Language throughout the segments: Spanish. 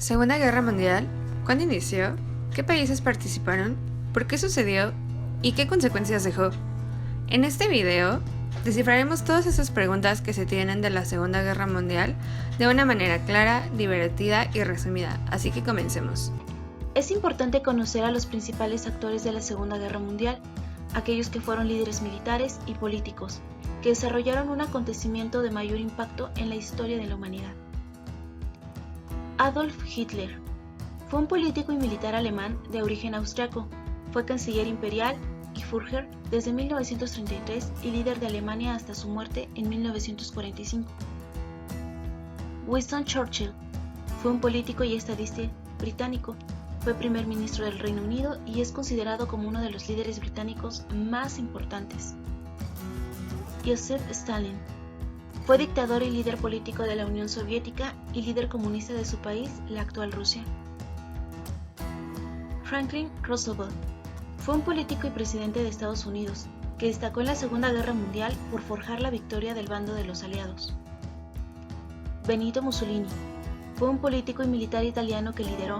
Segunda Guerra Mundial. ¿Cuándo inició? ¿Qué países participaron? ¿Por qué sucedió? ¿Y qué consecuencias dejó? En este video, descifraremos todas esas preguntas que se tienen de la Segunda Guerra Mundial de una manera clara, divertida y resumida, así que comencemos. Es importante conocer a los principales actores de la Segunda Guerra Mundial, aquellos que fueron líderes militares y políticos, que desarrollaron un acontecimiento de mayor impacto en la historia de la humanidad. Adolf Hitler fue un político y militar alemán de origen austriaco, fue canciller imperial y Führer desde 1933 y líder de Alemania hasta su muerte en 1945. Winston Churchill fue un político y estadista británico, fue primer ministro del Reino Unido y es considerado como uno de los líderes británicos más importantes. Joseph Stalin fue dictador y líder político de la Unión Soviética y líder comunista de su país, la actual Rusia. Franklin Roosevelt fue un político y presidente de Estados Unidos, que destacó en la Segunda Guerra Mundial por forjar la victoria del bando de los aliados. Benito Mussolini fue un político y militar italiano que lideró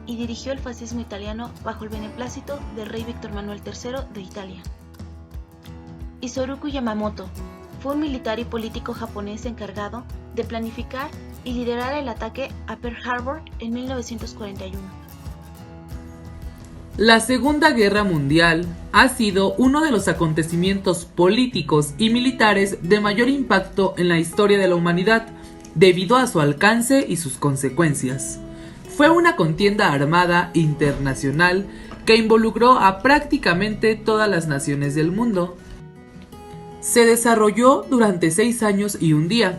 y dirigió el fascismo italiano bajo el beneplácito del rey Víctor Manuel III de Italia. Isoroku Yamamoto fue un militar y político japonés encargado de planificar y liderar el ataque a Pearl Harbor en 1941. La Segunda Guerra Mundial ha sido uno de los acontecimientos políticos y militares de mayor impacto en la historia de la humanidad debido a su alcance y sus consecuencias. Fue una contienda armada internacional que involucró a prácticamente todas las naciones del mundo. Se desarrolló durante 6 años y un día.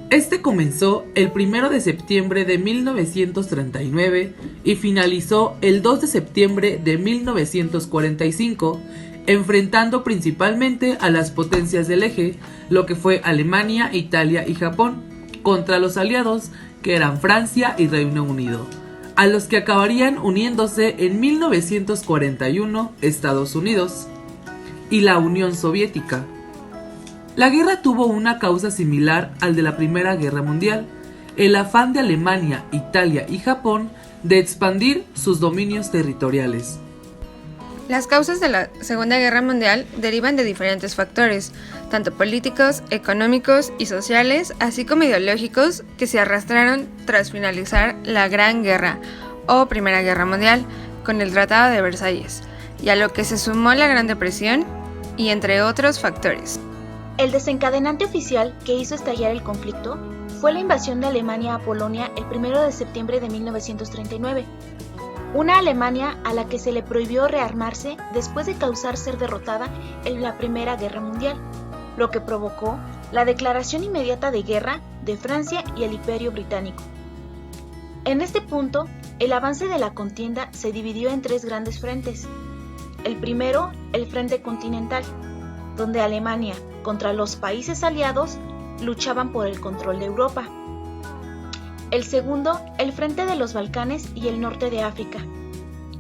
Este comenzó el 1 de septiembre de 1939 y finalizó el 2 de septiembre de 1945, enfrentando principalmente a las potencias del eje, lo que fue Alemania, Italia y Japón, contra los aliados, que eran Francia y Reino Unido, a los que acabarían uniéndose en 1941 Estados Unidos y la Unión Soviética. La guerra tuvo una causa similar al de la Primera Guerra Mundial, el afán de Alemania, Italia y Japón de expandir sus dominios territoriales. Las causas de la Segunda Guerra Mundial derivan de diferentes factores, tanto políticos, económicos y sociales, así como ideológicos, que se arrastraron tras finalizar la Gran Guerra o Primera Guerra Mundial con el Tratado de Versalles, y a lo que se sumó la Gran Depresión y entre otros factores. El desencadenante oficial que hizo estallar el conflicto fue la invasión de Alemania a Polonia el 1 de septiembre de 1939. Una Alemania a la que se le prohibió rearmarse después de causar ser derrotada en la Primera Guerra Mundial, lo que provocó la declaración inmediata de guerra de Francia y el Imperio Británico. En este punto, el avance de la contienda se dividió en 3 grandes frentes. El primero, el frente continental, donde Alemania contra los países aliados luchaban por el control de Europa. El segundo, el frente de los Balcanes y el norte de África.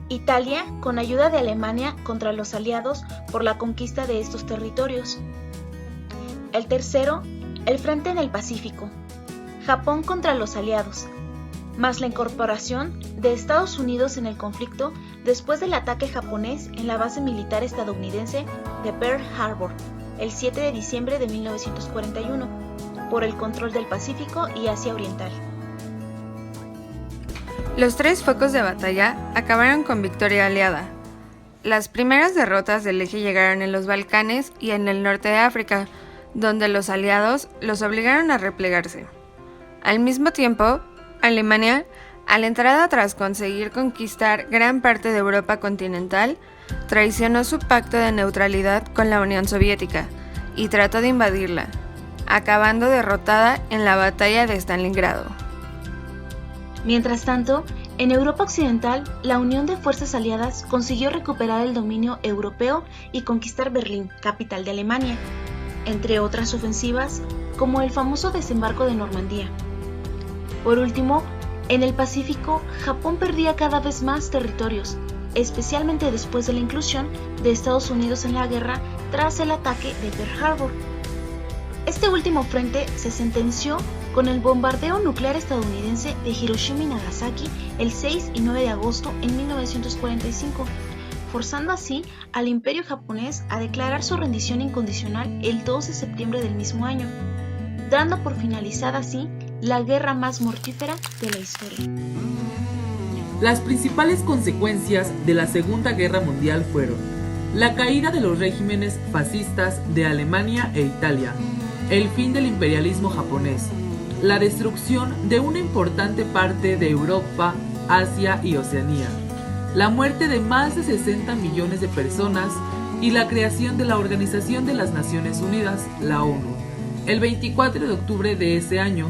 Italia con ayuda de Alemania contra los aliados por la conquista de estos territorios. El tercero, el frente en el Pacífico. Japón contra los aliados, más la incorporación de Estados Unidos en el conflicto después del ataque japonés en la base militar estadounidense de Pearl Harbor el 7 de diciembre de 1941 por el control del Pacífico y Asia Oriental. Los 3 focos de batalla acabaron con victoria aliada. Las primeras derrotas del eje llegaron en los Balcanes y en el norte de África, donde los aliados los obligaron a replegarse. Al mismo tiempo, Alemania, a la entrada tras conseguir conquistar gran parte de Europa continental, traicionó su pacto de neutralidad con la Unión Soviética y trató de invadirla, acabando derrotada en la batalla de Stalingrado. Mientras tanto, en Europa Occidental, la Unión de Fuerzas Aliadas consiguió recuperar el dominio europeo y conquistar Berlín, capital de Alemania, entre otras ofensivas, como el famoso desembarco de Normandía. Por último, en el Pacífico, Japón perdía cada vez más territorios, especialmente después de la inclusión de Estados Unidos en la guerra tras el ataque de Pearl Harbor. Este último frente se sentenció con el bombardeo nuclear estadounidense de Hiroshima y Nagasaki el 6 y 9 de agosto en 1945, forzando así al Imperio japonés a declarar su rendición incondicional el 2 de septiembre del mismo año, dando por finalizada así la guerra más mortífera de la historia. Las principales consecuencias de la Segunda Guerra Mundial fueron la caída de los regímenes fascistas de Alemania e Italia, el fin del imperialismo japonés, la destrucción de una importante parte de Europa, Asia y Oceanía, la muerte de más de 60 millones de personas y la creación de la Organización de las Naciones Unidas, la ONU, el 24 de octubre de ese año,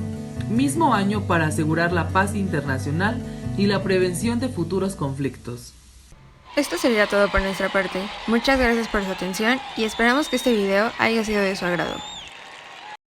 mismo año para asegurar la paz internacional y la prevención de futuros conflictos. Esto sería todo por nuestra parte. Muchas gracias por su atención y esperamos que este video haya sido de su agrado.